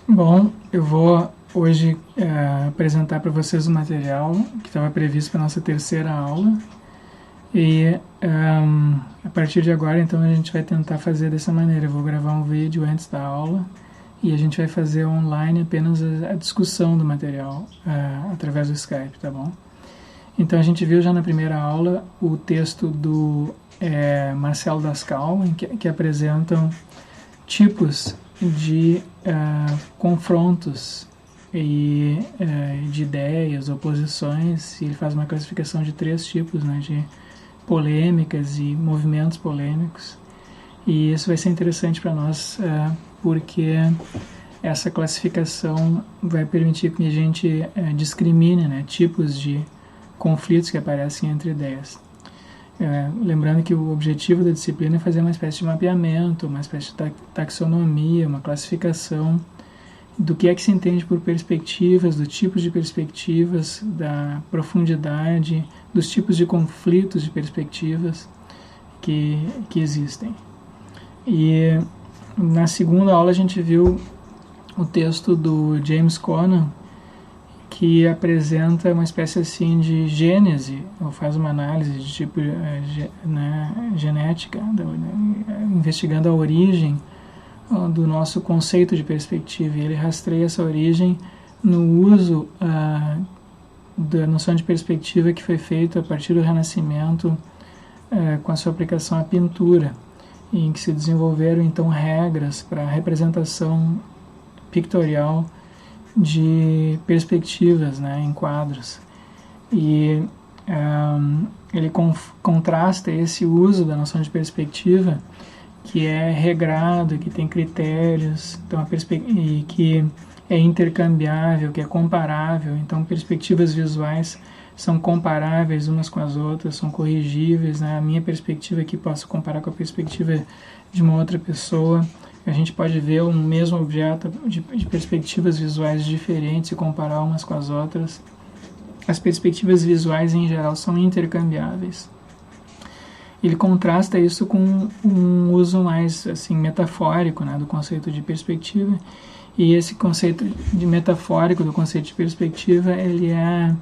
Bom, eu vou hoje apresentar para vocês o material que estava previsto para a nossa terceira aula e a partir de agora então a gente vai tentar fazer dessa maneira. Eu vou gravar um vídeo antes da aula e a gente vai fazer online apenas a discussão do material através do Skype, tá bom? Então a gente viu já na primeira aula o texto do Marcel Dascal, que apresentam tipos de confrontos e de ideias, oposições, e ele faz uma classificação de 3 tipos, né, de polêmicas e movimentos polêmicos. E isso vai ser interessante para nós porque essa classificação vai permitir que a gente discrimine, né, tipos de conflitos que aparecem entre ideias. Lembrando que o objetivo da disciplina é fazer uma espécie de mapeamento, uma espécie de taxonomia, uma classificação do que é que se entende por perspectivas, do tipo de perspectivas, da profundidade, dos tipos de conflitos de perspectivas que existem. E na segunda aula a gente viu o texto do James Conan, que apresenta uma espécie assim de gênese, ou faz uma análise de tipo genética, investigando a origem do nosso conceito de perspectiva. E ele rastreia essa origem no uso da noção de perspectiva que foi feita a partir do Renascimento com a sua aplicação à pintura, em que se desenvolveram então regras para a representação pictorial de perspectivas, né, em quadros. E ele contrasta esse uso da noção de perspectiva, que é regrado, que tem critérios, então e que é intercambiável, que é comparável. Então, perspectivas visuais são comparáveis umas com as outras, são corrigíveis, né? A minha perspectiva aqui posso comparar com a perspectiva de uma outra pessoa. A gente pode ver um mesmo objeto de perspectivas visuais diferentes e comparar umas com as outras. As perspectivas visuais, em geral, são intercambiáveis. Ele contrasta isso com um uso mais assim, metafórico, né, do conceito de perspectiva. E esse conceito de metafórico do conceito de perspectiva, ele é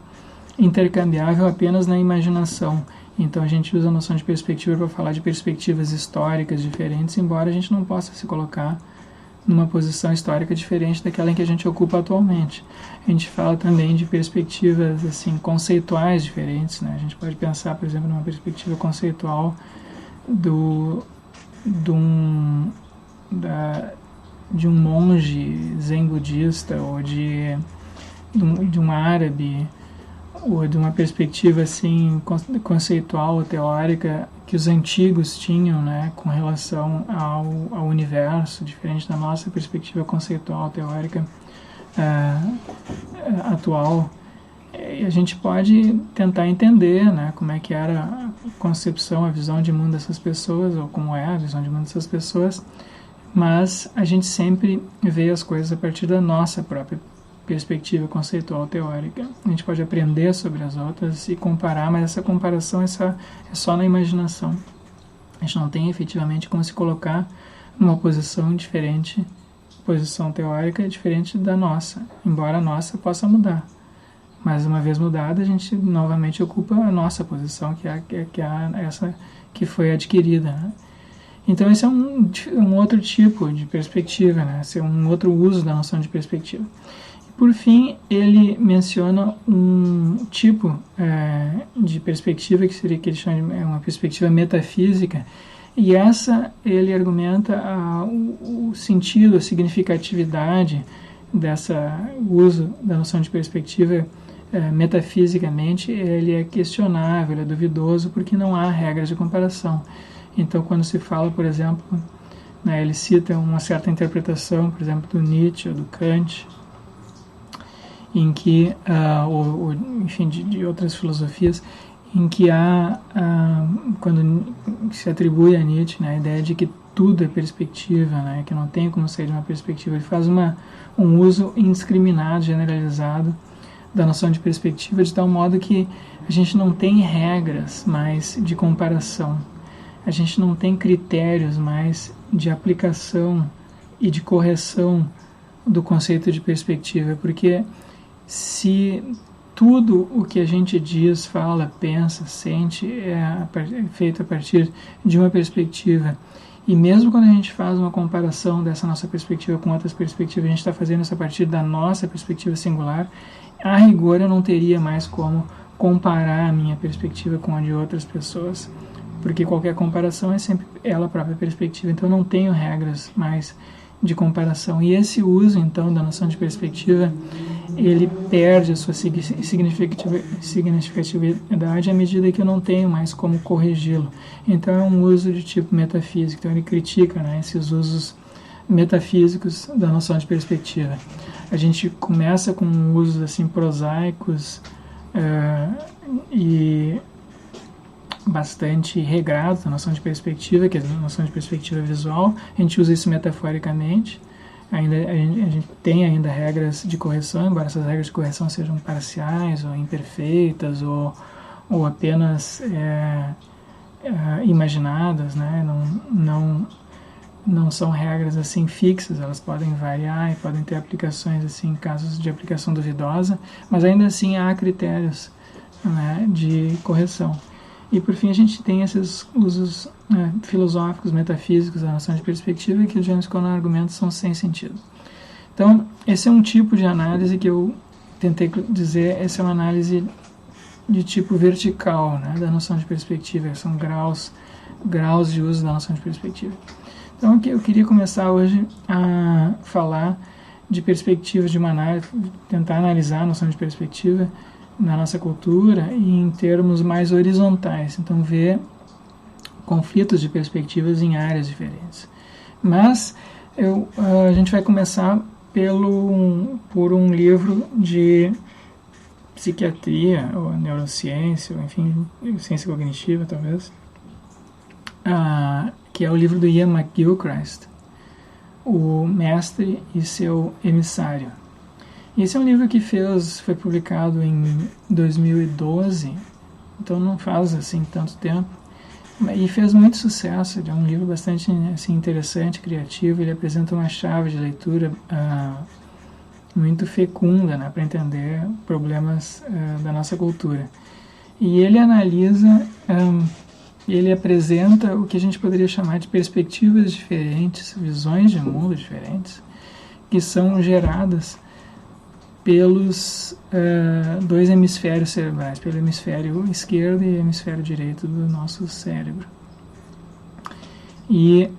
intercambiável apenas na imaginação. Então a gente usa a noção de perspectiva para falar de perspectivas históricas diferentes, embora a gente não possa se colocar numa posição histórica diferente daquela em que a gente ocupa atualmente. A gente fala também de perspectivas assim, conceituais diferentes, né? A gente pode pensar, por exemplo, numa perspectiva conceitual de um monge zen budista ou de um árabe, ou de uma perspectiva assim conceitual ou teórica que os antigos tinham, né, com relação ao universo, diferente da nossa perspectiva conceitual teórica atual. E a gente pode tentar entender, né, como é que era a concepção, a visão de mundo dessas pessoas, ou como é a visão de mundo dessas pessoas, mas a gente sempre vê as coisas a partir da nossa própria perspectiva conceitual teórica. A gente pode aprender sobre as outras e comparar, mas essa comparação é só na imaginação. A gente não tem efetivamente como se colocar numa posição diferente, posição teórica diferente da nossa, embora a nossa possa mudar. Mas uma vez mudada, a gente novamente ocupa a nossa posição, que é essa que foi adquirida, né? Então esse é um outro tipo de perspectiva, né? Esse é um outro uso da noção de perspectiva. Por fim, ele menciona um tipo de perspectiva que ele chama de uma perspectiva metafísica, e essa ele argumenta o sentido, a significatividade dessa uso da noção de perspectiva metafisicamente. Ele é questionável, ele é duvidoso, porque não há regras de comparação. Então, quando se fala, por exemplo, né, ele cita uma certa interpretação, por exemplo, do Nietzsche ou do Kant, em que, enfim, de outras filosofias, em que quando se atribui a Nietzsche, né, a ideia de que tudo é perspectiva, né, que não tem como sair de uma perspectiva. Ele faz um uso indiscriminado, generalizado, da noção de perspectiva, de tal modo que a gente não tem regras mais de comparação, a gente não tem critérios mais de aplicação e de correção do conceito de perspectiva, porque se tudo o que a gente diz, fala, pensa, sente é feito a partir de uma perspectiva, e mesmo quando a gente faz uma comparação dessa nossa perspectiva com outras perspectivas, a gente está fazendo isso a partir da nossa perspectiva singular, a rigor eu não teria mais como comparar a minha perspectiva com a de outras pessoas, porque qualquer comparação é sempre ela própria perspectiva, então eu não tenho regras mais de comparação. E esse uso, então, da noção de perspectiva, ele perde a sua significatividade à medida que eu não tenho mais como corrigi-lo. Então é um uso de tipo metafísico. Então ele critica, né, esses usos metafísicos da noção de perspectiva. A gente começa com usos assim prosaicos e bastante regrados da noção de perspectiva, que é a noção de perspectiva visual. A gente usa isso metaforicamente. A gente tem ainda regras de correção, embora essas regras de correção sejam parciais ou imperfeitas ou apenas imaginadas, né? Não são regras assim fixas, elas podem variar e podem ter aplicações assim em casos de aplicação duvidosa, mas ainda assim há critérios, né, de correção. E por fim a gente tem esses usos filosóficos, metafísicos da noção de perspectiva que o James Cone argumenta são sem sentido. Então esse é um tipo de análise que eu tentei dizer, essa é uma análise de tipo vertical, né, da noção de perspectiva, são graus de uso da noção de perspectiva. Então eu queria começar hoje a falar de perspectivas de uma análise, tentar analisar a noção de perspectiva na nossa cultura e em termos mais horizontais, então ver conflitos de perspectivas em áreas diferentes. Mas a gente vai começar por um livro de psiquiatria, ou neurociência, ou enfim, ciência cognitiva talvez, que é o livro do Ian McGilchrist, O Mestre e Seu Emissário. Esse é um livro que foi publicado em 2012, então não faz assim tanto tempo, e fez muito sucesso. Ele é um livro bastante assim, interessante, criativo. Ele apresenta uma chave de leitura muito fecunda, né, para entender problemas da nossa cultura. E ele analisa, ele apresenta o que a gente poderia chamar de perspectivas diferentes, visões de mundo diferentes, que são geradas pelos dois hemisférios cerebrais, pelo hemisfério esquerdo e hemisfério direito do nosso cérebro. E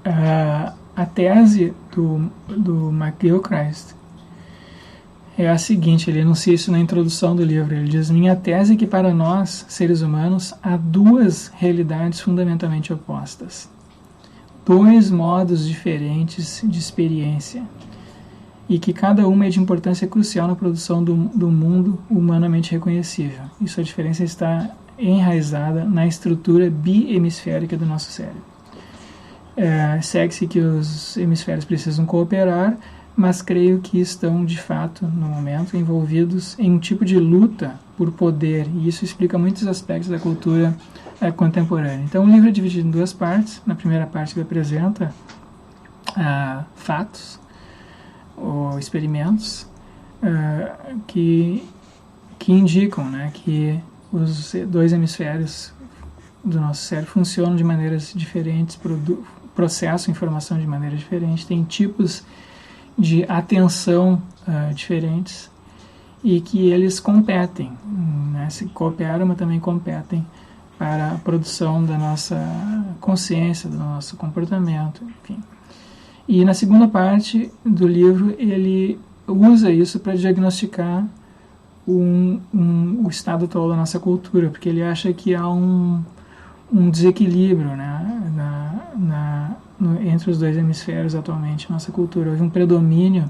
a tese do McGilchrist é a seguinte, ele enuncia isso na introdução do livro, ele diz: minha tese é que para nós, seres humanos, há duas realidades fundamentalmente opostas, dois modos diferentes de experiência, e que cada uma é de importância crucial na produção do mundo humanamente reconhecível. E sua diferença está enraizada na estrutura biemisférica do nosso cérebro. Segue-se que os hemisférios precisam cooperar, mas creio que estão, de fato, no momento, envolvidos em um tipo de luta por poder, e isso explica muitos aspectos da cultura contemporânea. Então, o livro é dividido em duas partes. Na primeira parte, ele apresenta fatos, ou experimentos que indicam, né, que os dois hemisférios do nosso cérebro funcionam de maneiras diferentes, processam informação de maneira diferente, tem tipos de atenção diferentes, e que eles competem, né, se cooperam, mas também competem para a produção da nossa consciência, do nosso comportamento, enfim. E na segunda parte do livro ele usa isso para diagnosticar o estado atual da nossa cultura, porque ele acha que há um desequilíbrio, né, entre os dois hemisférios atualmente na nossa cultura. Houve um predomínio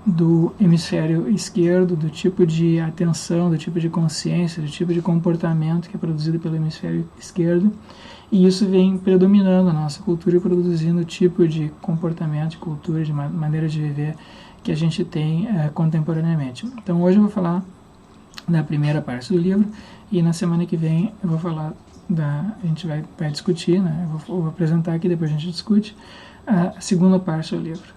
do hemisfério esquerdo, do tipo de atenção, do tipo de consciência, do tipo de comportamento que é produzido pelo hemisfério esquerdo, e isso vem predominando a nossa cultura e produzindo o tipo de comportamento, de cultura, de maneira de viver que a gente tem contemporaneamente. Então hoje eu vou falar da primeira parte do livro, e na semana que vem eu vou falar a gente vai discutir, né? Eu vou apresentar aqui, depois a gente discute a segunda parte do livro.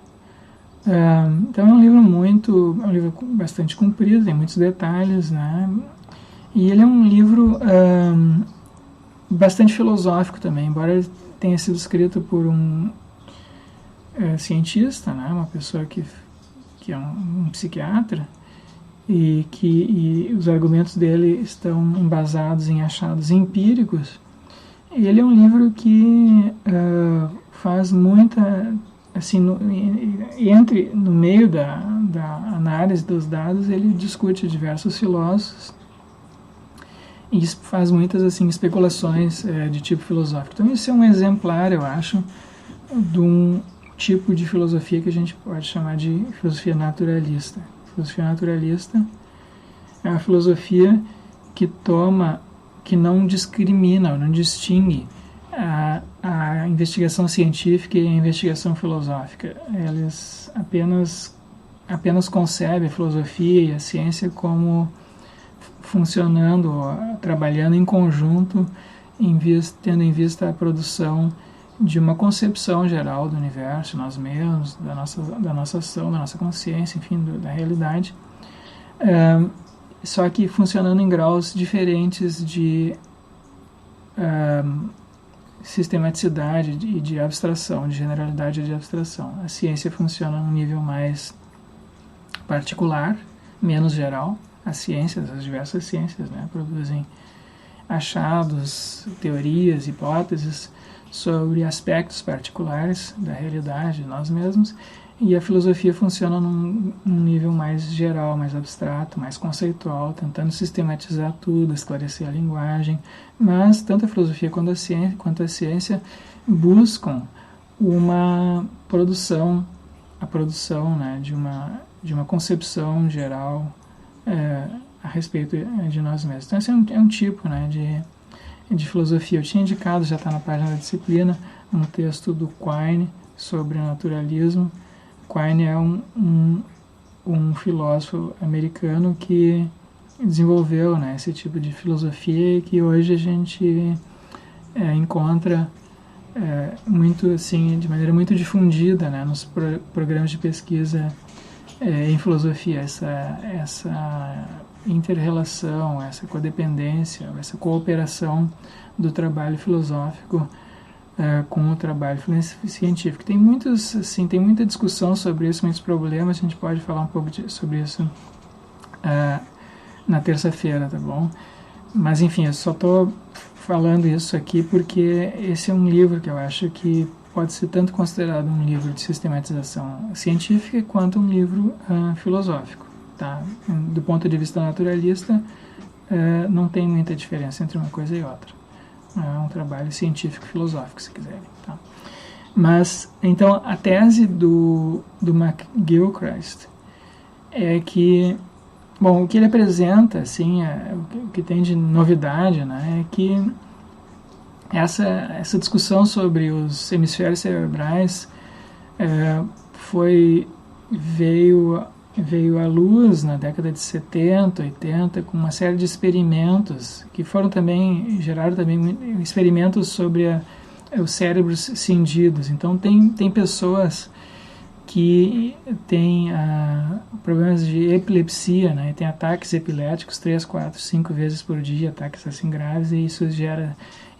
Então é um livro bastante comprido, tem muitos detalhes, né? E ele é um livro bastante filosófico também, embora ele tenha sido escrito por um cientista, né? Uma pessoa que é um psiquiatra, e os argumentos dele estão embasados em achados empíricos. Ele é um livro que faz muita, assim, no meio da análise dos dados, ele discute diversos filósofos e faz muitas, assim, especulações de tipo filosófico. Então isso é um exemplar, eu acho, de um tipo de filosofia que a gente pode chamar de filosofia naturalista. Filosofia naturalista é uma filosofia que não discrimina, não distingue a investigação científica e a investigação filosófica. Eles apenas concebem a filosofia e a ciência como funcionando, trabalhando em conjunto, tendo em vista a produção de uma concepção geral do universo, nós mesmos, da nossa ação, da nossa consciência, enfim, da realidade, só que funcionando em graus diferentes de sistematicidade e de abstração, de generalidade e de abstração. A ciência funciona num nível mais particular, menos geral. As diversas ciências, né, produzem achados, teorias, hipóteses sobre aspectos particulares da realidade de nós mesmos, e a filosofia funciona num nível mais geral, mais abstrato, mais conceitual, tentando sistematizar tudo, esclarecer a linguagem, mas tanto a filosofia quanto a ciência buscam a produção, né, de uma concepção geral a respeito de nós mesmos. Então esse é um tipo, né, de filosofia. Eu tinha indicado, já está na página da disciplina, um texto do Quine sobre naturalismo. Quine é um filósofo americano que desenvolveu, né, esse tipo de filosofia e que hoje a gente encontra muito, assim, de maneira muito difundida, né, nos programas de pesquisa em filosofia, essa inter-relação, essa codependência, essa cooperação do trabalho filosófico com o trabalho científico. Tem muita discussão sobre isso, muitos problemas, a gente pode falar um pouco sobre isso na terça-feira, tá bom? Mas enfim, eu só estou falando isso aqui porque esse é um livro que eu acho que pode ser tanto considerado um livro de sistematização científica quanto um livro filosófico. Tá? Do ponto de vista naturalista, não tem muita diferença entre uma coisa e outra. É um trabalho científico-filosófico, se quiserem. Tá? Mas, então, a tese do McGilchrist é que, bom, o que ele apresenta, assim, o que tem de novidade, né, é que essa discussão sobre os hemisférios cerebrais veio à luz na década de 70, 80, com uma série de experimentos que geraram também experimentos sobre os cérebros cindidos. Então tem pessoas que têm problemas de epilepsia, né? Tem ataques epiléticos 3, 4, 5 vezes por dia, ataques assim graves, e isso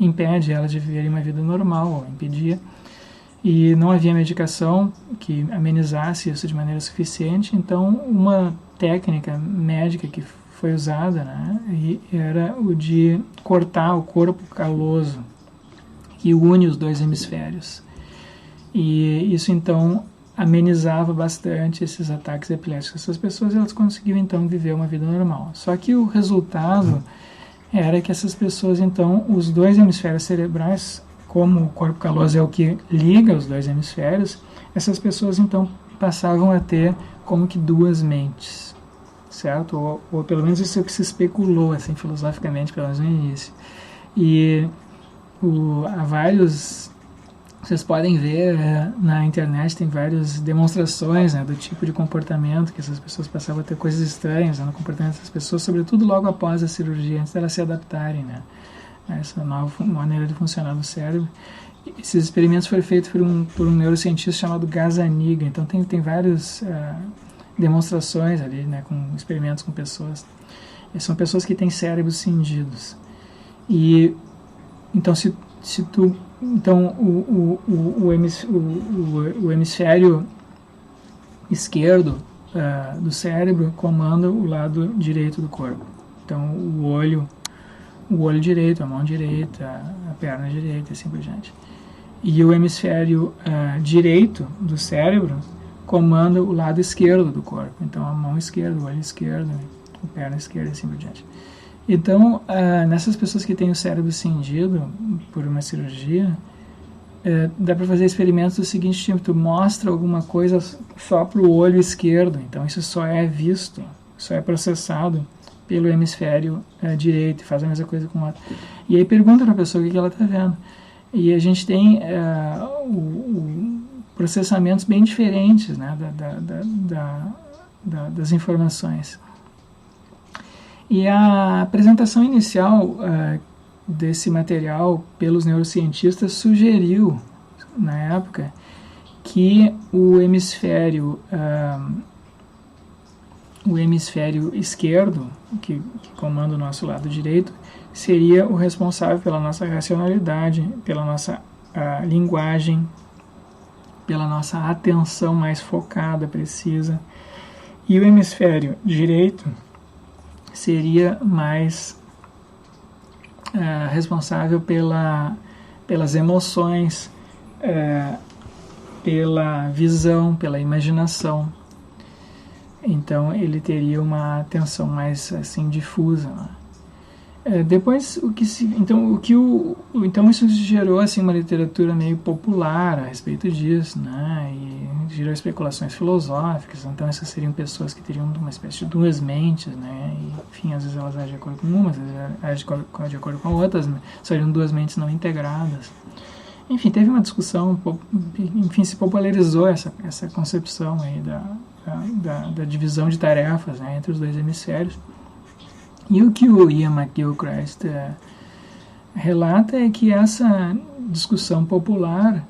impede elas de viverem uma vida normal, ou impedia. E não havia medicação que amenizasse isso de maneira suficiente, então uma técnica médica que foi usada, né, era o de cortar o corpo caloso que une os dois hemisférios. E isso então amenizava bastante esses ataques epiléticos. Essas pessoas, elas conseguiam então viver uma vida normal. Só que o resultado era que essas pessoas, então, os dois hemisférios cerebrais, como o corpo caloso é o que liga os dois hemisférios, essas pessoas então passavam a ter como que duas mentes, certo? Ou pelo menos isso é o que se especulou, assim, filosoficamente, pelo menos no início. E há vários, vocês podem ver na internet, tem várias demonstrações, né, do tipo de comportamento que essas pessoas passavam a ter, coisas estranhas, né, no comportamento dessas pessoas, sobretudo logo após a cirurgia, antes delas se adaptarem, né, a essa nova maneira de funcionar do cérebro. esses experimentos foram feitos por um neurocientista chamado Gazzaniga. Então tem várias demonstrações ali, né, com experimentos com pessoas. E são pessoas que têm cérebros cindidos. E então o hemisfério esquerdo do cérebro comanda o lado direito do corpo. Então o olho direito, a mão direita, a perna direita e assim por diante. E o hemisfério direito do cérebro comanda o lado esquerdo do corpo. Então a mão esquerda, o olho esquerdo, a perna esquerda e assim por diante. Então, nessas pessoas que têm o cérebro cindido por uma cirurgia, dá para fazer experimentos do seguinte tipo: tu mostra alguma coisa só para o olho esquerdo, então isso só é visto, só é processado pelo hemisfério direito, faz a mesma coisa com o outro. E aí pergunta para a pessoa o que ela está vendo. E a gente tem processamentos bem diferentes, né, das informações. E a apresentação inicial desse material pelos neurocientistas sugeriu, na época, que o hemisfério esquerdo, que comanda o nosso lado direito, seria o responsável pela nossa racionalidade, pela nossa linguagem, pela nossa atenção mais focada, precisa. E o hemisfério direito seria mais responsável pelas emoções, pela visão, pela imaginação. Então ele teria uma atenção mais assim difusa, né? Depois então isso gerou assim uma literatura meio popular a respeito disso, né? E gerou especulações filosóficas. Então essas seriam pessoas que teriam uma espécie de duas mentes, né? E, enfim, às vezes elas agem de acordo com uma, às vezes agem de acordo com outras, seriam duas mentes não integradas. Enfim, teve uma discussão, enfim, se popularizou essa concepção aí da divisão de tarefas, né, entre os dois hemisférios. E o que o Ian McGilchrist relata é que essa discussão popular,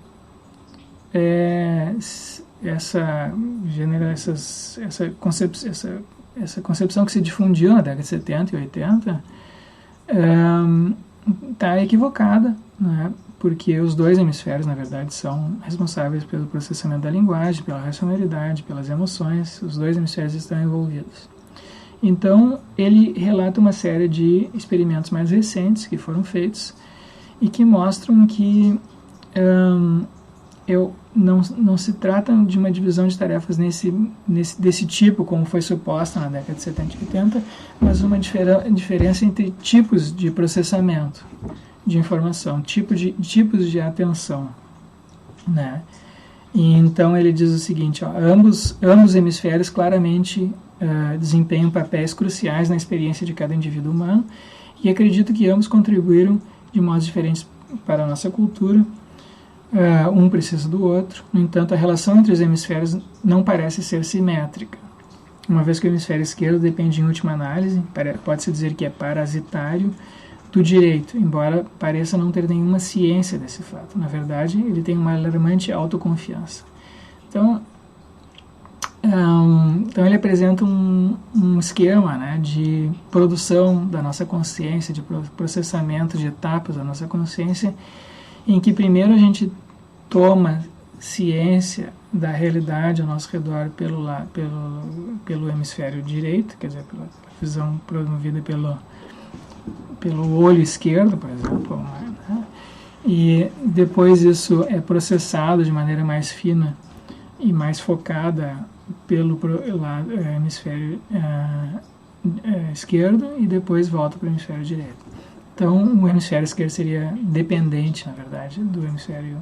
essa concepção que se difundiu na década de 70 e 80 está equivocada, né? Porque os dois hemisférios, na verdade, são responsáveis pelo processamento da linguagem, pela racionalidade, pelas emoções. Os dois hemisférios estão envolvidos. Então, ele relata uma série de experimentos mais recentes que foram feitos e que mostram que não se trata de uma divisão de tarefas desse tipo, como foi suposta na década de 70 e 80, mas uma diferença entre tipos de processamento de informação, tipos de atenção, né? E então ele diz o seguinte: ambos hemisférios claramente desempenham papéis cruciais na experiência de cada indivíduo humano, e acredito que ambos contribuíram de modos diferentes para a nossa cultura. Um precisa do outro. No entanto, a relação entre os hemisférios não parece ser simétrica, uma vez que o hemisfério esquerdo depende, em última análise, pode-se dizer que é parasitário do direito, embora pareça não ter nenhuma ciência desse fato. Na verdade, ele tem uma alarmante autoconfiança. Então ele apresenta um esquema, né, de produção da nossa consciência, de processamento de etapas da nossa consciência, em que primeiro a gente toma ciência da realidade ao nosso redor pelo hemisfério direito, quer dizer, pela visão promovida pelo olho esquerdo, por exemplo, né? E depois isso é processado de maneira mais fina e mais focada pelo hemisfério esquerdo, e depois volta para o hemisfério direito. Então, o hemisfério esquerdo seria dependente, na verdade, do hemisfério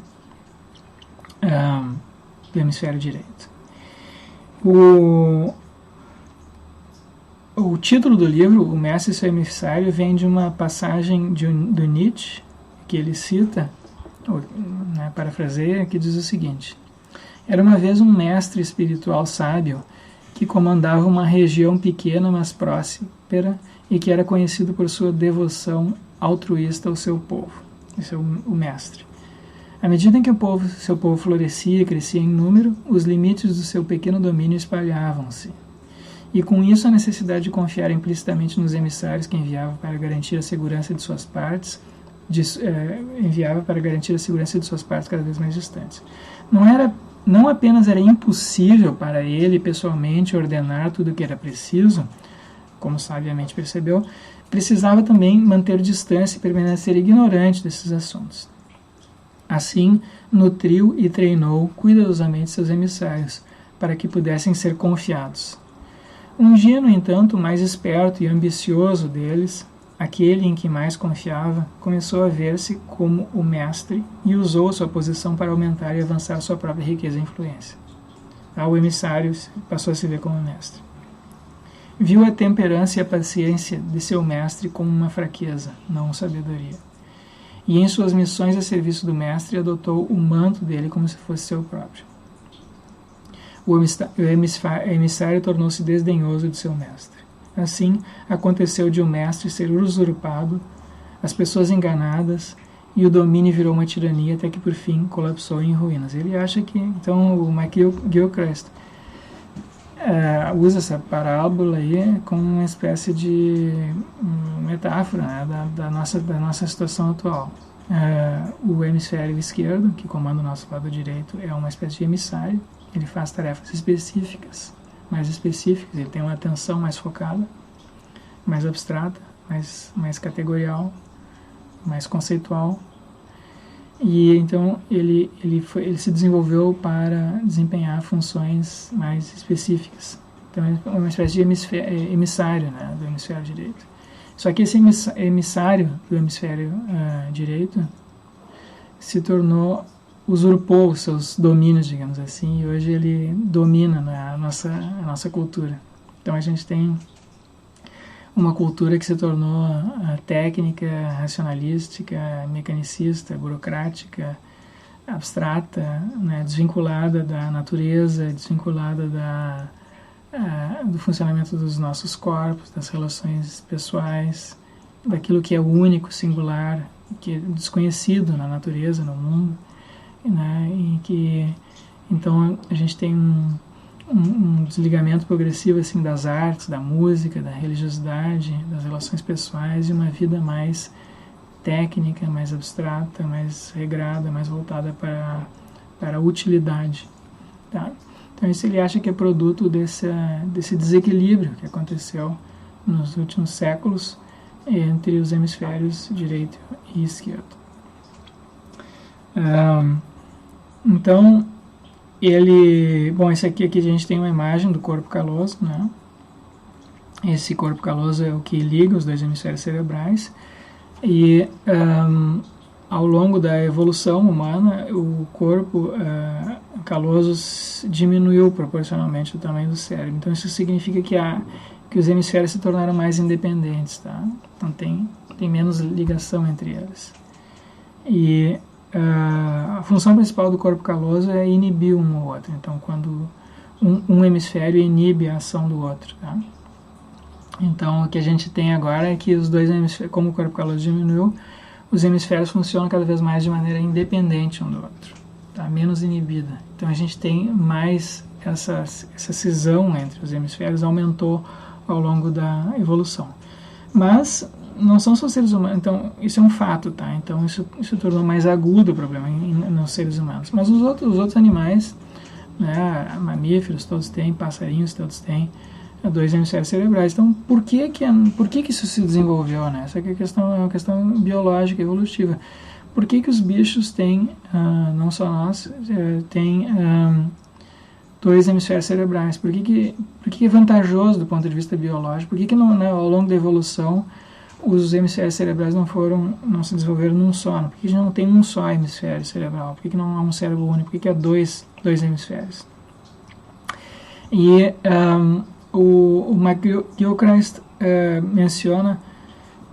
direito. O título do livro, O Mestre e seu Emissário, vem de uma passagem do Nietzsche, que ele cita, né, parafraseia, que diz o seguinte: era uma vez um mestre espiritual sábio que comandava uma região pequena, mas próspera, e que era conhecido por sua devoção altruísta ao seu povo. Esse é o mestre. À medida em que seu povo florescia e crescia em número, os limites do seu pequeno domínio espalhavam-se. E com isso a necessidade de confiar implicitamente nos emissários que enviava para garantir a segurança de suas partes, cada vez mais distantes. Não apenas era impossível para ele pessoalmente ordenar tudo o que era preciso, como sabiamente percebeu, precisava também manter distância e permanecer ignorante desses assuntos. Assim, nutriu e treinou cuidadosamente seus emissários, para que pudessem ser confiados. Um dia, no entanto, o mais esperto e ambicioso deles, aquele em que mais confiava, começou a ver-se como o mestre e usou sua posição para aumentar e avançar sua própria riqueza e influência. O emissário passou a se ver como mestre. Viu a temperança e a paciência de seu mestre como uma fraqueza, não sabedoria. E em suas missões a serviço do mestre, adotou o manto dele como se fosse seu próprio. O emissário tornou-se desdenhoso de seu mestre. Assim, aconteceu de o mestre ser usurpado, as pessoas enganadas, e o domínio virou uma tirania até que, por fim, colapsou em ruínas. Ele acha que, então, o McGilchrist usa essa parábola aí como uma espécie de metáfora, né, da nossa situação atual. O hemisfério esquerdo, que comanda o nosso lado direito, é uma espécie de emissário. Ele faz tarefas específicas, mais específicas, ele tem uma atenção mais focada, mais abstrata, mais categorial, mais conceitual. E então ele se desenvolveu para desempenhar funções mais específicas. Então é uma espécie de emissário, né, do hemisfério direito. Só que esse emissário do hemisfério direito usurpou os seus domínios, digamos assim, e hoje ele domina, né, a nossa cultura. Então a gente tem uma cultura que se tornou técnica, racionalística, mecanicista, burocrática, abstrata, né, desvinculada da natureza, desvinculada do funcionamento dos nossos corpos, das relações pessoais, daquilo que é único, singular, que é desconhecido na natureza, no mundo, né, e que então a gente tem um desligamento progressivo assim das artes, da música, da religiosidade, das relações pessoais, e uma vida mais técnica, mais abstrata, mais regrada, mais voltada para a utilidade, tá? Então isso ele acha que é produto desse desequilíbrio que aconteceu nos últimos séculos entre os hemisférios direito e esquerdo. Então esse aqui a gente tem uma imagem do corpo caloso, né? Esse corpo caloso é o que liga os dois hemisférios cerebrais, e ao longo da evolução humana, o corpo caloso diminuiu proporcionalmente o tamanho do cérebro. Então isso significa que os hemisférios se tornaram mais independentes, tá? Então tem menos ligação entre eles. E a função principal do corpo caloso é inibir um ou outro. Então, quando um hemisfério inibe a ação do outro, tá? Então, o que a gente tem agora é que os dois hemisférios, como o corpo caloso diminuiu, os hemisférios funcionam cada vez mais de maneira independente um do outro, tá? Menos inibida. Então, a gente tem mais essa cisão entre os hemisférios, aumentou ao longo da evolução. Mas não são só seres humanos, então isso é um fato, tá? Então isso tornou mais agudo o problema nos seres humanos. Mas os outros animais, né, mamíferos todos têm, passarinhos todos têm dois hemisférios cerebrais. Então por que isso se desenvolveu, né? Essa aqui é uma questão biológica, evolutiva. Por que os bichos têm, não só nós, têm dois hemisférios cerebrais? Por que é vantajoso do ponto de vista biológico? Por que não, né, ao longo da evolução os hemisférios cerebrais não se desenvolveram num só? Por que a gente não tem um só hemisfério cerebral? Por que não há um cérebro único? Por que há dois hemisférios? E o McGilchrist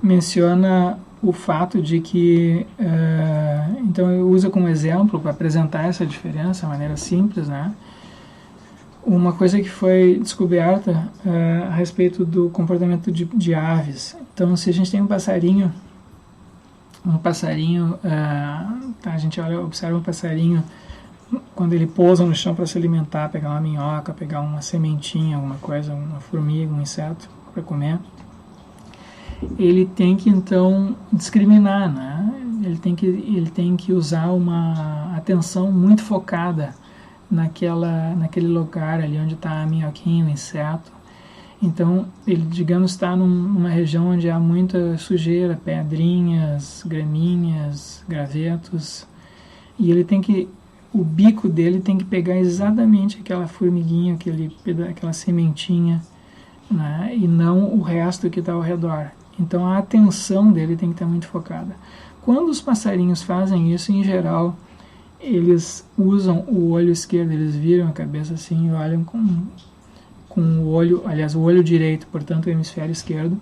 menciona o fato de que, então ele usa como exemplo para apresentar essa diferença, de maneira simples, né? Uma coisa que foi descoberta a respeito do comportamento de aves. Então, se a gente tem um passarinho um passarinho, a gente observa um passarinho quando ele pousa no chão para se alimentar, pegar uma minhoca, pegar uma sementinha, alguma coisa, uma formiga, um inseto para comer, ele tem que então discriminar, né? Ele tem que usar uma atenção muito focada naquele lugar ali onde está a minhoquinha, o inseto. Então, ele, digamos, está numa região onde há muita sujeira, pedrinhas, graminhas, gravetos, e ele tem que, o bico dele tem que pegar exatamente aquela formiguinha, aquela sementinha, né, e não o resto que está ao redor. Então, a atenção dele tem que estar muito focada. Quando os passarinhos fazem isso, em geral, eles usam o olho esquerdo, eles viram a cabeça assim e olham com o olho, aliás, o olho direito, portanto, o hemisfério esquerdo,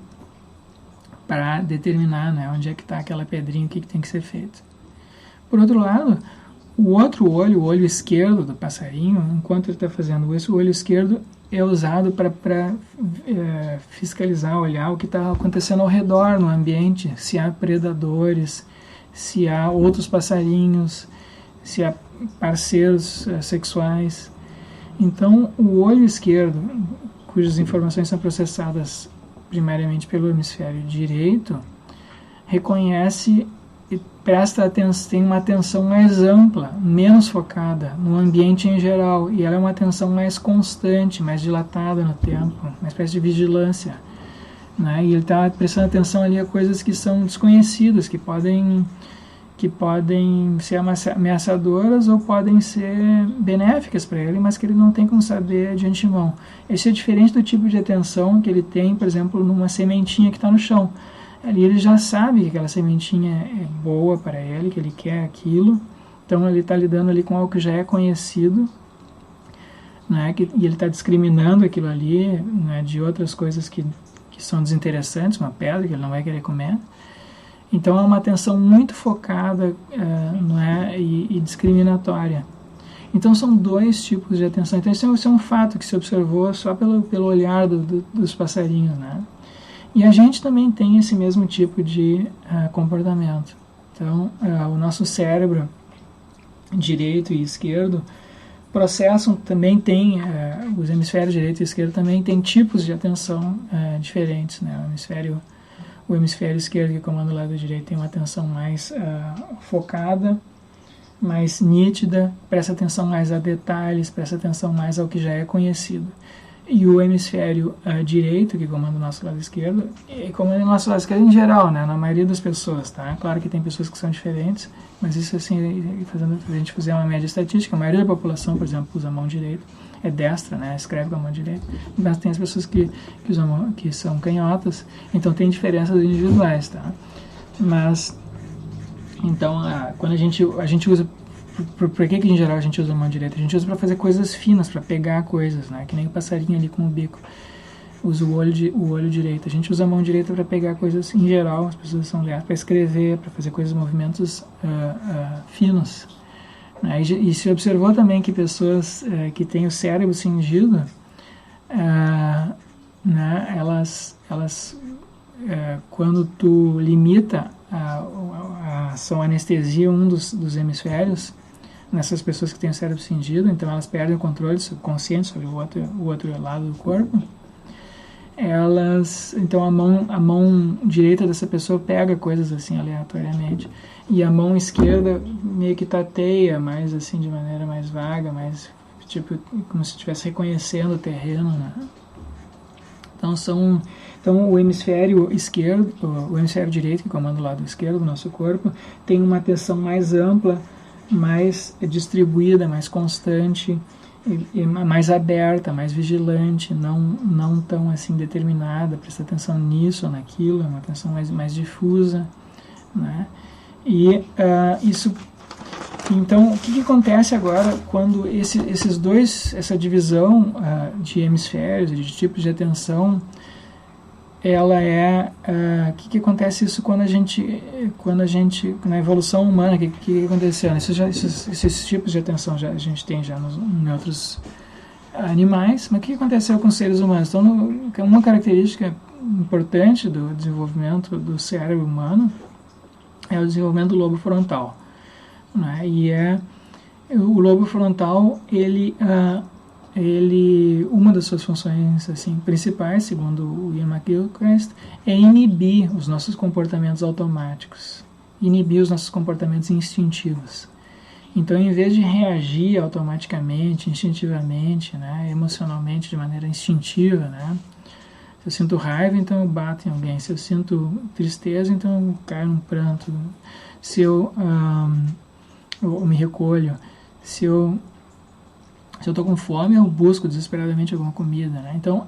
para determinar, né, onde é que está aquela pedrinha, o que tem que ser feito. Por outro lado, o outro olho, o olho esquerdo do passarinho, enquanto ele está fazendo isso, o olho esquerdo é usado para fiscalizar, olhar o que está acontecendo ao redor, no ambiente, se há predadores, se há outros passarinhos, se há parceiros sexuais. Então, o olho esquerdo, cujas informações são processadas primariamente pelo hemisfério direito, reconhece e presta atenção, tem uma atenção mais ampla, menos focada no ambiente em geral, e ela é uma atenção mais constante, mais dilatada no tempo, uma espécie de vigilância, né? E ele está prestando atenção ali a coisas que são desconhecidas, que podem ser ameaçadoras ou podem ser benéficas para ele, mas que ele não tem como saber de antemão. Esse é diferente do tipo de atenção que ele tem, por exemplo, numa sementinha que está no chão. Ali ele já sabe que aquela sementinha é boa para ele, que ele quer aquilo, então ele está lidando ali com algo que já é conhecido, né, e ele está discriminando aquilo ali, né, de outras coisas que são desinteressantes, uma pedra que ele não vai querer comer. Então é uma atenção muito focada e discriminatória. Então são dois tipos de atenção. Então isso é um fato que se observou só pelo olhar dos passarinhos, né? E a gente também tem esse mesmo tipo de comportamento. Então o nosso cérebro direito e esquerdo processam, também tem, os hemisférios direito e esquerdo também tem tipos de atenção diferentes, né? O hemisfério esquerdo, que comanda o lado direito, tem uma atenção mais focada, mais nítida, presta atenção mais a detalhes, presta atenção mais ao que já é conhecido. E o hemisfério direito, que comanda o nosso lado esquerdo, e comanda o nosso lado esquerdo em geral, né, na maioria das pessoas, tá? Claro que tem pessoas que são diferentes, mas isso assim, fazendo a gente fazer uma média estatística, a maioria da população, por exemplo, usa a mão direita, é destra, né, escreve com a mão direita, mas tem as pessoas que são canhotas, então tem diferenças individuais, tá? Mas, então, quando a gente usa, por que em geral a gente usa a mão direita? A gente usa para fazer coisas finas, para pegar coisas, né, que nem o passarinho ali com o bico, usa o olho direito. A gente usa a mão direita para pegar coisas, em geral, as pessoas são destras, para escrever, para fazer coisas, movimentos finos. E se observou também que pessoas que têm o cérebro cingido, né, elas quando tu limita a ação anestesia um dos hemisférios, nessas pessoas que têm o cérebro cingido, então elas perdem o controle subconsciente sobre o outro lado do corpo. Então a mão direita dessa pessoa pega coisas assim aleatoriamente, e a mão esquerda meio que tateia, mais assim, de maneira mais vaga, mais tipo como se estivesse reconhecendo o terreno, né? Então o hemisfério esquerdo, o hemisfério direito, que comanda o lado esquerdo do nosso corpo, tem uma atenção mais ampla, mais distribuída, mais constante, e mais aberta, mais vigilante, não tão assim determinada, presta atenção nisso ou naquilo, é uma atenção mais difusa, né? E isso, então, o que acontece agora quando essa divisão de hemisférios, de tipos de atenção, ela o que acontece isso quando a gente na evolução humana, que aconteceu? Esses tipos de atenção a gente tem já em outros animais, mas o que aconteceu com os seres humanos? Então, uma característica importante do desenvolvimento do cérebro humano é o desenvolvimento do lobo frontal, né? E o lobo frontal, uma das suas funções assim, principais, segundo o Ian McGilchrist, é inibir os nossos comportamentos automáticos, inibir os nossos comportamentos instintivos. Então, em vez de reagir automaticamente, instintivamente, né, emocionalmente, de maneira instintiva, né, se eu sinto raiva, então eu bato em alguém. Se eu sinto tristeza, então eu caio num pranto. Se eu me recolho. Se eu estou com fome, eu busco desesperadamente alguma comida, né? Então,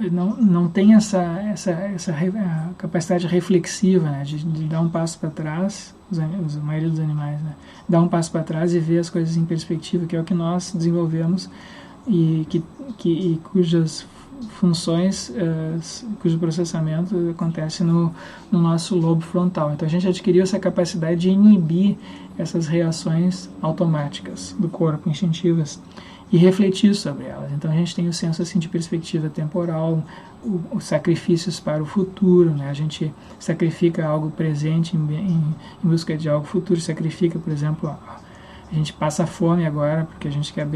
não tem essa capacidade reflexiva, né? de dar um passo para trás, a maioria dos animais, né? Dar um passo para trás e ver as coisas em perspectiva, que é o que nós desenvolvemos e cujas funções, cujo processamento acontece no nosso lobo frontal. Então a gente adquiriu essa capacidade de inibir essas reações automáticas do corpo, instintivas, e refletir sobre elas. Então a gente tem o senso assim, de perspectiva temporal, os sacrifícios para o futuro, né? A gente sacrifica algo presente em busca de algo futuro, sacrifica, por exemplo, a gente passa fome agora porque a gente quer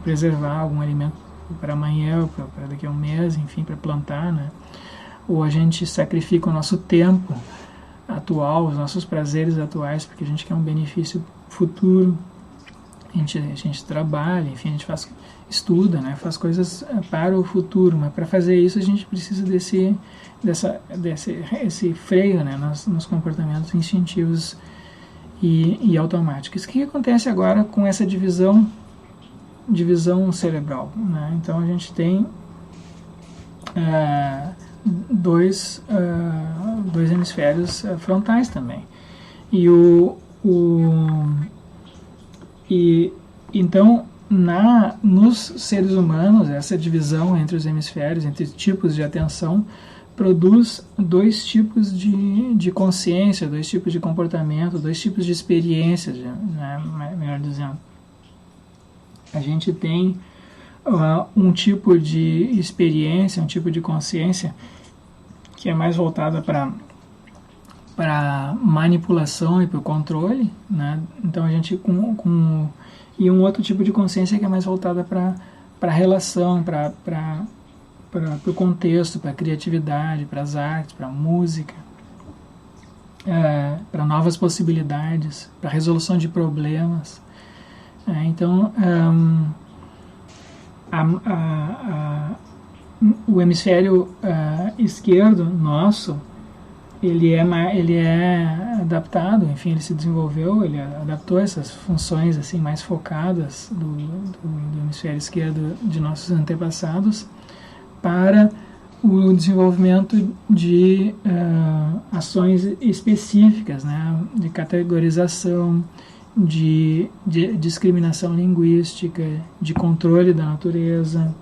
preservar algum alimento para amanhã, ou para daqui a um mês, enfim, para plantar, né? Ou a gente sacrifica o nosso tempo atual, os nossos prazeres atuais, porque a gente quer um benefício futuro. A gente trabalha, enfim, a gente estuda, né? Faz coisas para o futuro, mas para fazer isso a gente precisa desse freio, né? nos comportamentos instintivos e automáticos. O que acontece agora com essa divisão cerebral, né? Então a gente tem dois hemisférios frontais também, então nos seres humanos essa divisão entre os hemisférios, entre tipos de atenção, produz dois tipos de consciência, dois tipos de comportamento, dois tipos de experiências, né? Melhor dizendo. A gente tem um tipo de experiência, um tipo de consciência que é mais voltada para manipulação e para o controle, né? Então a gente e um outro tipo de consciência que é mais voltada para a relação, para o contexto, para a criatividade, para as artes, para a música, para novas possibilidades, para a resolução de problemas. Então, o hemisfério esquerdo nosso, ele é adaptado, enfim, ele se desenvolveu, ele adaptou essas funções assim mais focadas do hemisfério esquerdo de nossos antepassados para o desenvolvimento de ações específicas, né, de categorização, de discriminação linguística, de controle da natureza,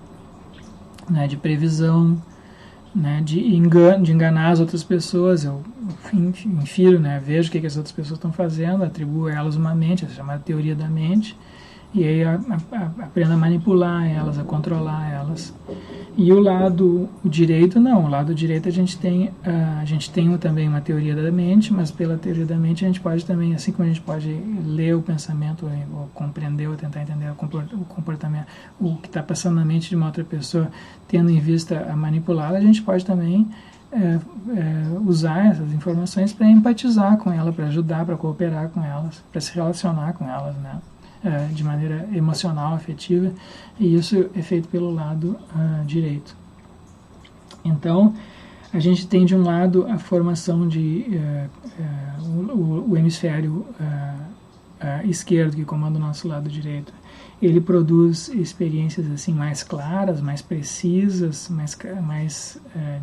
né, de previsão, né, de enganar as outras pessoas. Eu infiro, né, vejo o que as outras pessoas estão fazendo, atribuo a elas uma mente, é chamada teoria da mente, e aí aprendo a manipular elas, a controlar elas. E o lado direito, não. O lado direito a gente tem também uma teoria da mente, mas pela teoria da mente a gente pode também, assim como a gente pode ler o pensamento, ou compreender, ou tentar entender o comportamento, o que está passando na mente de uma outra pessoa, tendo em vista a manipulá-la, a gente pode também usar essas informações para empatizar com ela, para ajudar, para cooperar com elas, para se relacionar com elas, né? De maneira emocional, afetiva, e isso é feito pelo lado direito. Então, a gente tem de um lado a formação o hemisfério esquerdo, que comanda o nosso lado direito. Ele produz experiências assim mais claras, mais precisas, mais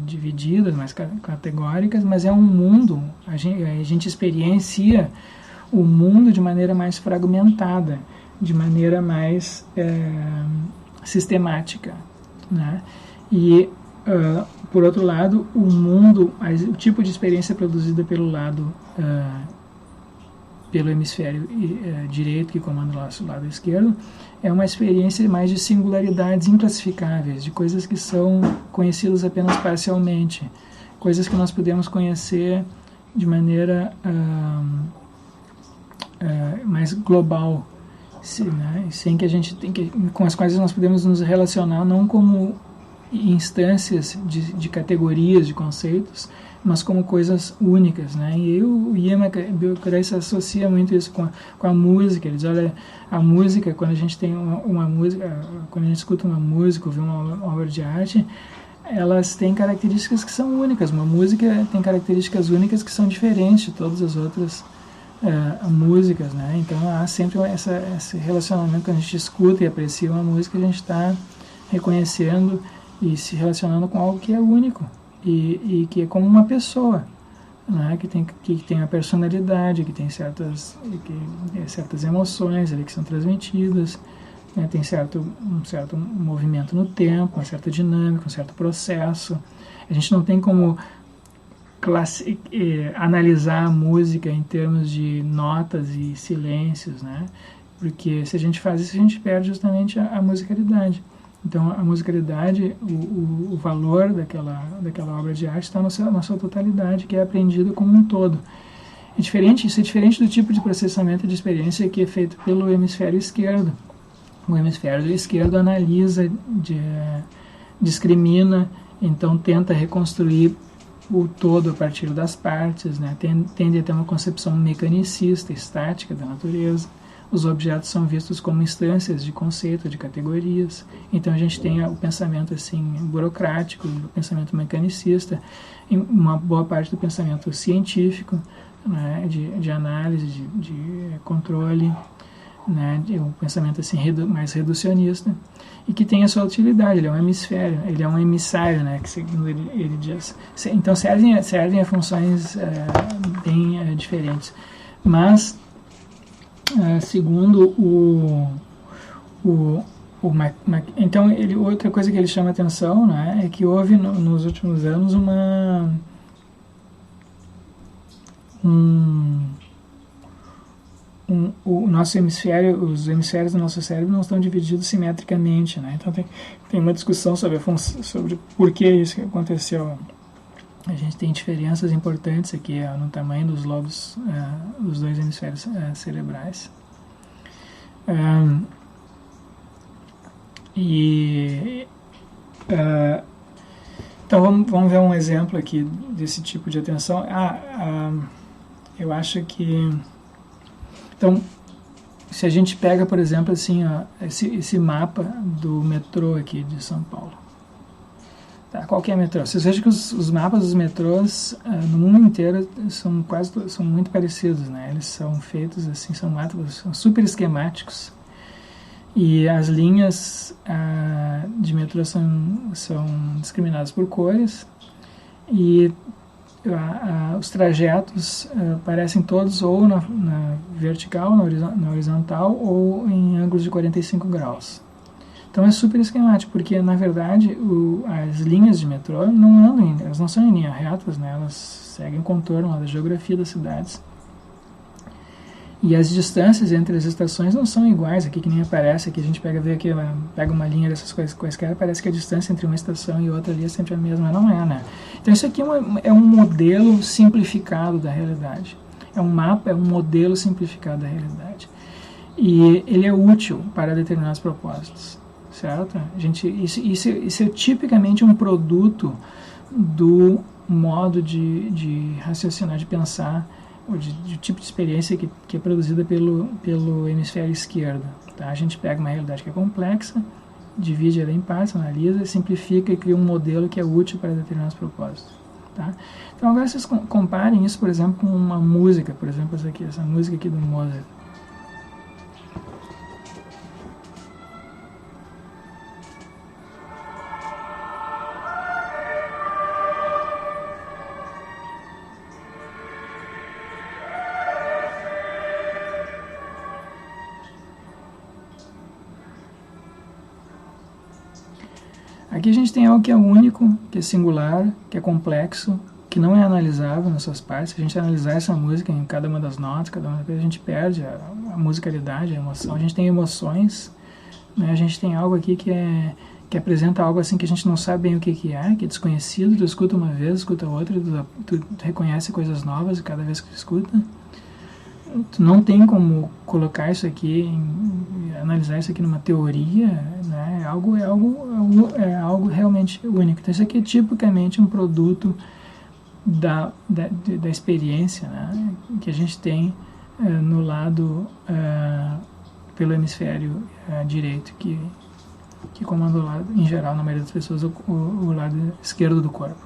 divididas, mais categóricas, mas é um mundo, a gente experiencia o mundo de maneira mais fragmentada, de maneira mais sistemática, né? E, por outro lado, o tipo de experiência produzida pelo hemisfério direito, que comanda o nosso lado esquerdo, é uma experiência mais de singularidades inclassificáveis, de coisas que são conhecidas apenas parcialmente, coisas que nós podemos conhecer de maneira mais global, né? Sem que a gente com as quais nós podemos nos relacionar não como instâncias de categorias, de conceitos, mas como coisas únicas, né? E o Iemakare se associa muito isso com a música. Ele diz, olha, a música, quando a gente tem uma música, quando a gente escuta uma música, ouve uma obra de arte, elas têm características que são únicas. Uma música tem características únicas que são diferentes de todas as outras músicas, né? Então há sempre esse relacionamento. Quando a gente escuta e aprecia uma música, a gente está reconhecendo e se relacionando com algo que é único e que é como uma pessoa, né? Que tem a personalidade, que tem certas emoções ali que são transmitidas, né? Tem um certo movimento no tempo, uma certa dinâmica, um certo processo. A gente não tem como analisar a música em termos de notas e silêncios, né? Porque se a gente faz isso, a gente perde justamente a musicalidade. Então, a musicalidade, o valor daquela obra de arte está na sua totalidade, que é apreendido como um todo. Isso é diferente do tipo de processamento de experiência que é feito pelo hemisfério esquerdo. O hemisfério esquerdo analisa, discrimina, então tenta reconstruir o todo a partir das partes, né? Tende a ter uma concepção mecanicista, estática da natureza. Os objetos são vistos como instâncias de conceito, de categorias. Então a gente tem o pensamento assim burocrático, o pensamento mecanicista, uma boa parte do pensamento científico, né? de análise, de controle, né? Um pensamento assim mais reducionista, e que tem a sua utilidade. Ele é um hemisfério, ele é um emissário, né? Que segundo ele diz. Então servem a funções bem diferentes, mas segundo então outra coisa que ele chama atenção, né, é que houve nos últimos anos o nosso hemisfério, os hemisférios do nosso cérebro não estão divididos simetricamente, né? Então tem uma discussão sobre por que isso aconteceu. A gente tem diferenças importantes aqui no tamanho dos lobos dos dois hemisférios cerebrais. Então vamos ver um exemplo aqui desse tipo de atenção. Eu acho que... Então, se a gente pega, por exemplo, assim, esse mapa do metrô aqui de São Paulo. Qualquer metrô. Vocês vejam que os mapas dos metrôs no mundo inteiro são muito parecidos, né? Eles são feitos assim, são super esquemáticos, e as linhas de metrô são discriminadas por cores, e os trajetos parecem todos ou na vertical, na horizontal, ou em ângulos de 45 graus. Então é super esquemático, porque na verdade as linhas de metrô elas não são em linha retas, né? Elas seguem o contorno da geografia das cidades. E as distâncias entre as estações não são iguais, aqui que nem aparece, aqui a gente pega uma linha dessas coisas quaisquer, parece que a distância entre uma estação e outra ali é sempre a mesma, mas não é, né? Então isso aqui é um modelo simplificado da realidade. É um mapa, é um modelo simplificado da realidade. E ele é útil para determinados propósitos. Certo? Isso é tipicamente um produto do modo de raciocinar, de pensar, ou de tipo de experiência que é produzida pelo hemisfério esquerdo. Tá? A gente pega uma realidade que é complexa, divide ela em partes, analisa, simplifica e cria um modelo que é útil para determinados propósitos. Tá? Então agora vocês comparem isso, por exemplo, com uma música, por exemplo, essa música aqui do Mozart. Aqui a gente tem algo que é único, que é singular, que é complexo, que não é analisável nas suas partes. Se a gente analisar essa música em cada uma das notas, cada uma das vezes, a gente perde a musicalidade, a emoção. A gente tem emoções, né? A gente tem algo aqui que é que apresenta algo assim que a gente não sabe bem o que é desconhecido, tu escuta uma vez, escuta outra, tu reconhece coisas novas cada vez que tu escuta. Tu não tem como colocar isso aqui, analisar isso aqui numa teoria, né? É algo realmente único. Então isso aqui é tipicamente um produto da experiência, né? Que a gente tem no lado, pelo hemisfério direito, que comanda o lado, em geral, na maioria das pessoas, o lado esquerdo do corpo.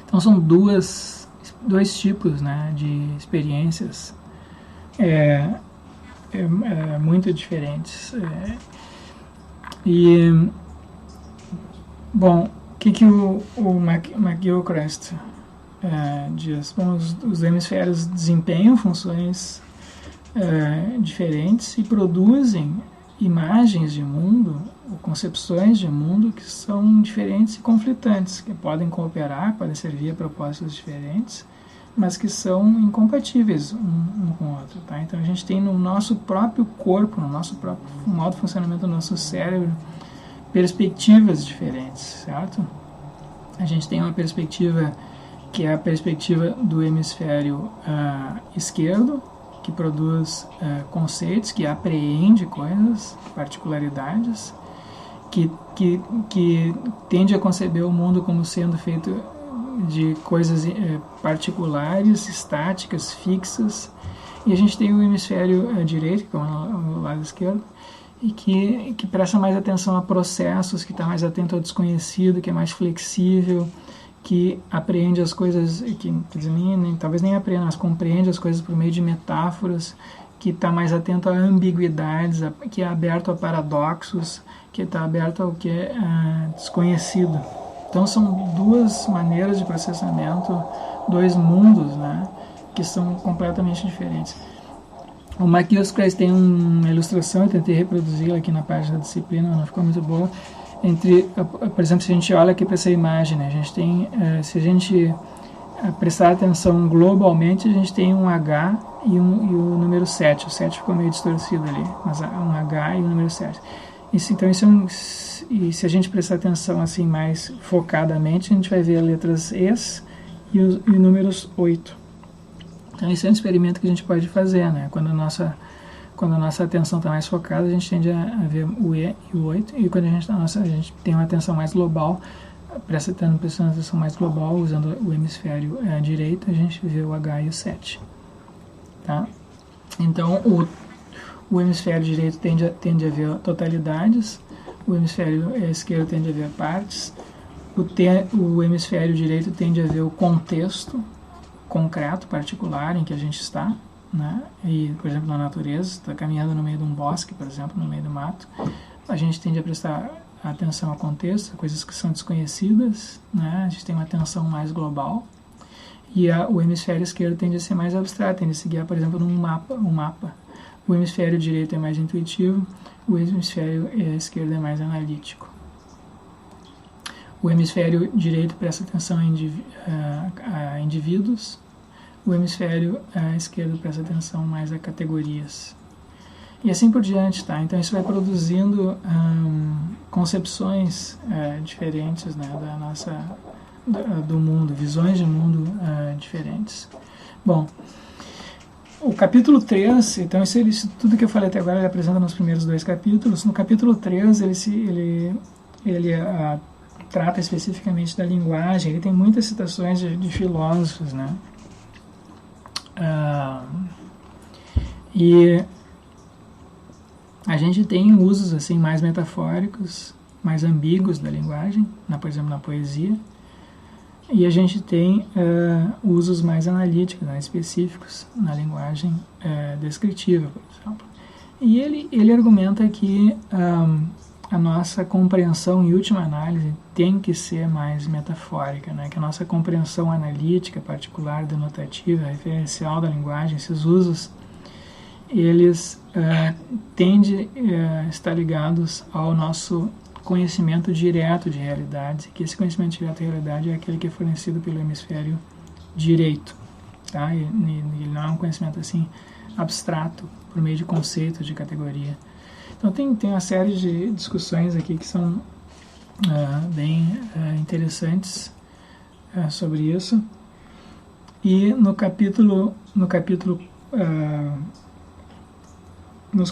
Então são dois tipos, né, de experiências muito diferentes. Bom, o que o McGilchrist diz? Bom, os hemisférios desempenham funções diferentes e produzem imagens de mundo, ou concepções de mundo que são diferentes e conflitantes, que podem cooperar, podem servir a propósitos diferentes, mas que são incompatíveis um com o outro. Tá? Então a gente tem no nosso próprio corpo, no nosso próprio modo de funcionamento do nosso cérebro, perspectivas diferentes, certo? A gente tem uma perspectiva que é a perspectiva do hemisfério esquerdo, que produz conceitos, que apreende coisas, particularidades, que tende a conceber o mundo como sendo feito de coisas particulares, estáticas, fixas. E a gente tem o hemisfério direito, que é o lado esquerdo, e que presta mais atenção a processos, que está mais atento ao desconhecido, que é mais flexível, que apreende as coisas, que quer dizer, talvez nem apreenda, mas compreende as coisas por meio de metáforas, que está mais atento a ambiguidades, que é aberto a paradoxos, que está aberto ao que é desconhecido. Então são duas maneiras de processamento, dois mundos, né, que são completamente diferentes. O McGilchrist tem uma ilustração, eu tentei reproduzi-la aqui na página da disciplina, não ficou muito boa. Por exemplo, se a gente olha aqui para essa imagem, né, a gente tem, se a gente prestar atenção globalmente, a gente tem um H e o número 7. O 7 ficou meio distorcido ali, mas um H e o número 7. E se a gente prestar atenção assim mais focadamente, a gente vai ver as letras Es e os números 8. Então esse é um experimento que a gente pode fazer, né? Quando a nossa atenção está mais focada, a gente tende a ver o E e o 8, e quando a gente tem uma atenção mais global, prestando atenção mais global, usando o hemisfério direito, a gente vê o H e o 7. Tá? Então o hemisfério direito tende a ver totalidades, o hemisfério esquerdo tende a ver partes, o hemisfério direito tende a ver o contexto concreto, particular, em que a gente está, né? E, por exemplo, na natureza, está caminhando no meio de um bosque, por exemplo, no meio do mato, a gente tende a prestar atenção ao contexto, coisas que são desconhecidas, né? A gente tem uma atenção mais global, e o hemisfério esquerdo tende a ser mais abstrato, tende a se guiar, por exemplo, num mapa. O hemisfério direito é mais intuitivo, o hemisfério esquerdo é mais analítico. O hemisfério direito presta atenção a indivíduos, o hemisfério esquerdo presta atenção mais a categorias. E assim por diante, tá? Então isso vai produzindo concepções diferentes, né, do mundo, visões de mundo diferentes. Bom, o capítulo 3, então isso tudo que eu falei até agora ele apresenta nos primeiros 2 capítulos. No capítulo 3 ele trata especificamente da linguagem, ele tem muitas citações de filósofos, né? E a gente tem usos assim mais metafóricos, mais ambíguos da linguagem, por exemplo, na poesia, e a gente tem usos mais analíticos, né, específicos na linguagem descritiva, por exemplo. E ele argumenta que a nossa compreensão, em última análise, tem que ser mais metafórica, né? Que a nossa compreensão analítica, particular, denotativa, referencial da linguagem, esses usos, eles tendem a estar ligados ao nosso conhecimento direto de realidades, que esse conhecimento direto de realidade é aquele que é fornecido pelo hemisfério direito, tá? E não é um conhecimento assim abstrato, por meio de conceitos, de categoria. Então tem uma série de discussões aqui que são bem interessantes sobre isso. E no capítulo nos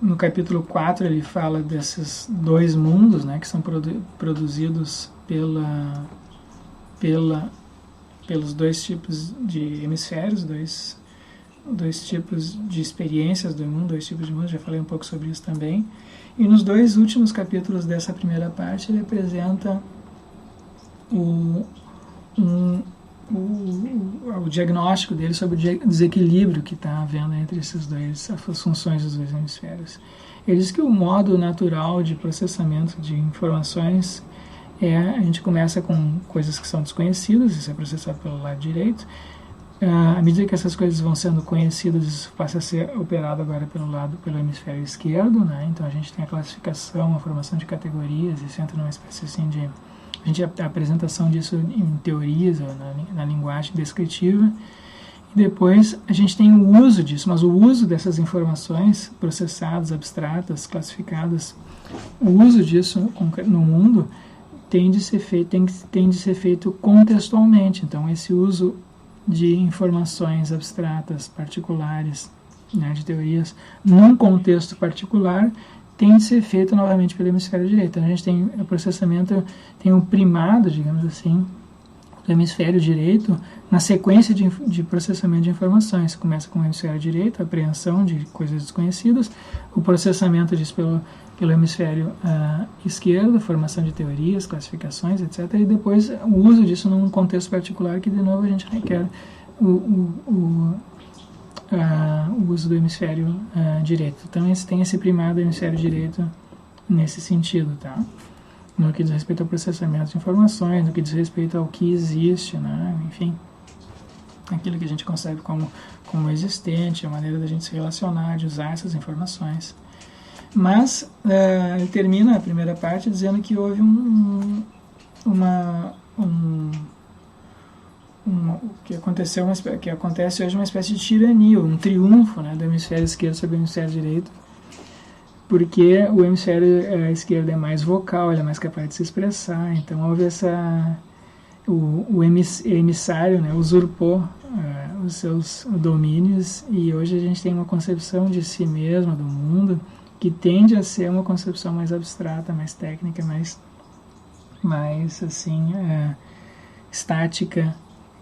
no capítulo 4 ele fala desses dois mundos, né, que são produzidos pelos dois tipos de hemisférios, dois tipos de experiências do mundo, dois tipos de mundo, já falei um pouco sobre isso também. E nos dois últimos capítulos dessa primeira parte ele apresenta o diagnóstico dele sobre o desequilíbrio que está havendo entre esses dois, as funções dos dois hemisférios. Ele diz que o modo natural de processamento de informações a gente começa com coisas que são desconhecidas, isso é processado pelo lado direito. À medida que essas coisas vão sendo conhecidas, isso passa a ser operado agora pelo hemisfério esquerdo, né? Então a gente tem a classificação, a formação de categorias, isso entra numa espécie assim de... a apresentação disso em teorias, ou na linguagem descritiva. E depois a gente tem o uso disso, mas o uso dessas informações processadas, abstratas, classificadas, o uso disso no mundo tem de ser feito contextualmente. Então esse uso de informações abstratas, particulares, né, de teorias, num contexto particular, tem de ser feito novamente pelo hemisfério direito. Então a gente tem o processamento, tem um primado, digamos assim, do hemisfério direito na sequência de processamento de informações. Começa com o hemisfério direito, a apreensão de coisas desconhecidas, o processamento disso pelo hemisfério esquerdo, formação de teorias, classificações, etc. E depois o uso disso num contexto particular que, de novo, a gente requer o uso do hemisfério direito. Então, tem esse primado do hemisfério direito nesse sentido, tá? No que diz respeito ao processamento de informações, no que diz respeito ao que existe, né? Enfim, aquilo que a gente concebe como existente, a maneira da gente se relacionar, de usar essas informações. Mas ele termina a primeira parte dizendo que houve que acontece hoje uma espécie de tirania, um triunfo, né, do hemisfério esquerdo sobre o hemisfério direito, porque o hemisfério esquerdo é mais vocal, ele é mais capaz de se expressar. Então houve o emissário, né, usurpou os seus domínios, e hoje a gente tem uma concepção de si mesmo, do mundo, que tende a ser uma concepção mais abstrata, mais técnica, mais assim, estática,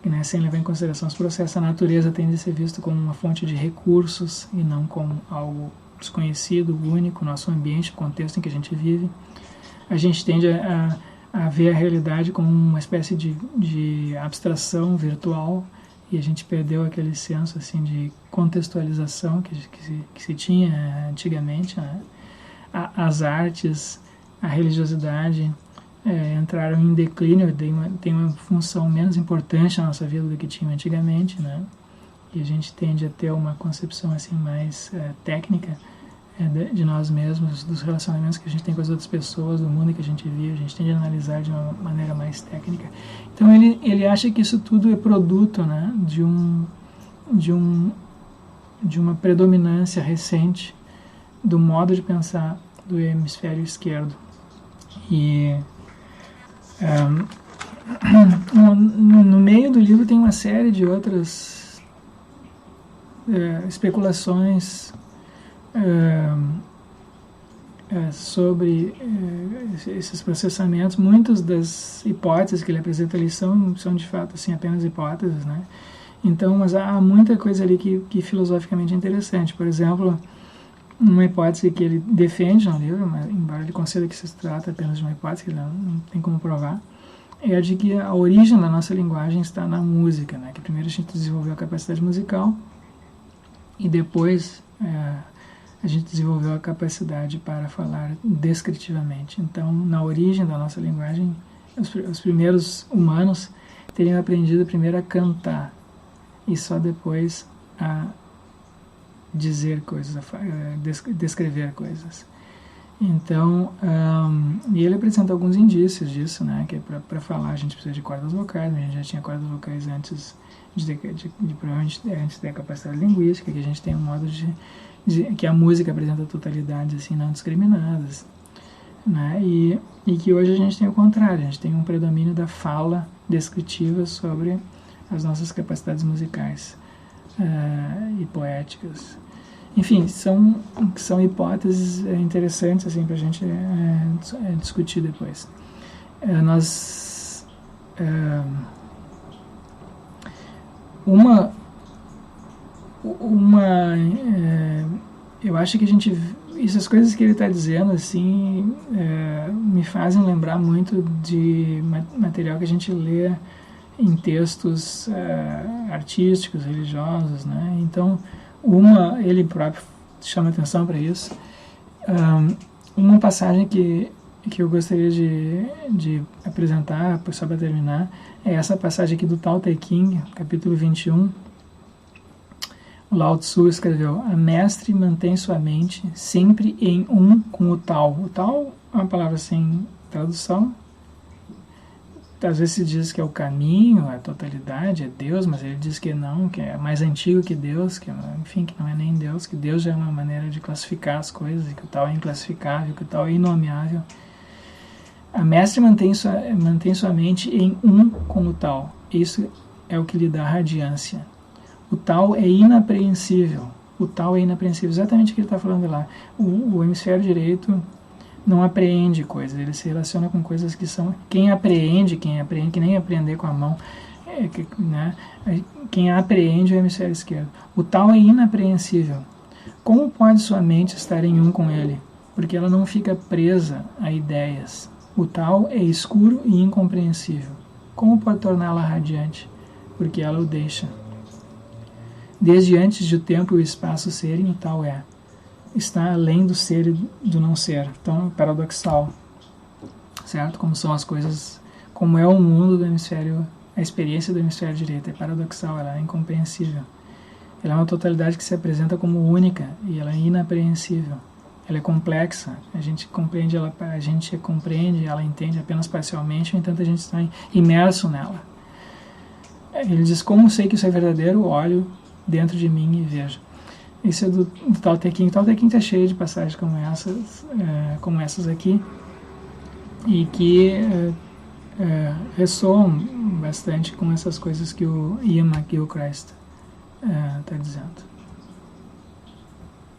né, sem levar em consideração os processos. A natureza tende a ser vista como uma fonte de recursos e não como algo desconhecido, único, nosso ambiente, o contexto em que a gente vive. A gente tende a ver a realidade como uma espécie de abstração virtual, e a gente perdeu aquele senso assim de contextualização que se tinha antigamente, né? As artes, a religiosidade entraram em declínio, tem uma função menos importante na nossa vida do que tinha antigamente, né? E a gente tende a ter uma concepção assim mais técnica de nós mesmos, dos relacionamentos que a gente tem com as outras pessoas, do mundo que a gente vive. A gente tende a analisar de uma maneira mais técnica. Então ele acha que isso tudo é produto, né, de uma predominância recente do modo de pensar do hemisfério esquerdo. E no meio do livro tem uma série de outras especulações sobre esses processamentos. Muitas das hipóteses que ele apresenta ali são de fato assim, apenas hipóteses, né? Então, mas há muita coisa ali que filosoficamente é interessante. Por exemplo, uma hipótese que ele defende no livro, mas, embora ele conceda que se trata apenas de uma hipótese, que ele não tem como provar, é a de que a origem da nossa linguagem está na música, né? Que primeiro a gente desenvolveu a capacidade musical e depois a gente desenvolveu a capacidade para falar descritivamente. Então, na origem da nossa linguagem, os primeiros humanos teriam aprendido primeiro a cantar e só depois a dizer coisas, a descrever coisas. Então, e ele apresenta alguns indícios disso, né? Que para falar a gente precisa de cordas vocais, a gente já tinha cordas vocais antes provavelmente antes da capacidade linguística, que a gente tem um modo que a música apresenta totalidades assim, não discriminadas, né? E que hoje a gente tem o contrário, a gente tem um predomínio da fala descritiva sobre as nossas capacidades musicais e poéticas. Enfim, são hipóteses interessantes assim, para a gente discutir depois. Eu acho que essas coisas que ele está dizendo assim me fazem lembrar muito de material que a gente lê em textos artísticos, religiosos, né? Então, ele próprio chama atenção para isso. Uma passagem que eu gostaria de apresentar, só para terminar, é essa passagem aqui do Tao Te Ching, capítulo 21. O Lao Tzu escreveu: a mestre mantém sua mente sempre em com o Tao. O Tao é uma palavra sem tradução. Às vezes se diz que é o caminho, a totalidade, é Deus, mas ele diz que não, que é mais antigo que Deus, que não é nem Deus, que Deus já é uma maneira de classificar as coisas, e que o Tao é inclassificável, que o Tao é inomeável. A mestre mantém sua mente em com o Tao. Isso é o que lhe dá radiância. O Tao é inapreensível. O Tao é inapreensível. Exatamente o que ele está falando lá. O hemisfério direito não apreende coisas. Ele se relaciona com coisas que são... Quem apreende, que nem aprender com a mão, né? Quem apreende é o hemisfério esquerdo. O Tao é inapreensível. Como pode sua mente estar em com ele? Porque ela não fica presa a ideias. O Tao é escuro e incompreensível. Como pode torná-la radiante? Porque ela o deixa. Desde antes de o tempo e o espaço serem, o Tao é. Está além do ser e do não ser. Então, paradoxal. Certo? Como são as coisas, como é o mundo do hemisfério, a experiência do hemisfério direito. É paradoxal, ela é incompreensível. Ela é uma totalidade que se apresenta como única e ela é inapreensível. Ela é complexa, a gente compreende, ela entende apenas parcialmente, no entanto a gente está imerso nela. Ele diz: como sei que isso é verdadeiro? Olho dentro de mim e vejo. Isso é do Tao Te Ching. O Tao Te Ching está cheio de passagens como essas aqui, e que ressoam bastante com essas coisas que o Ian McGilchrist está dizendo.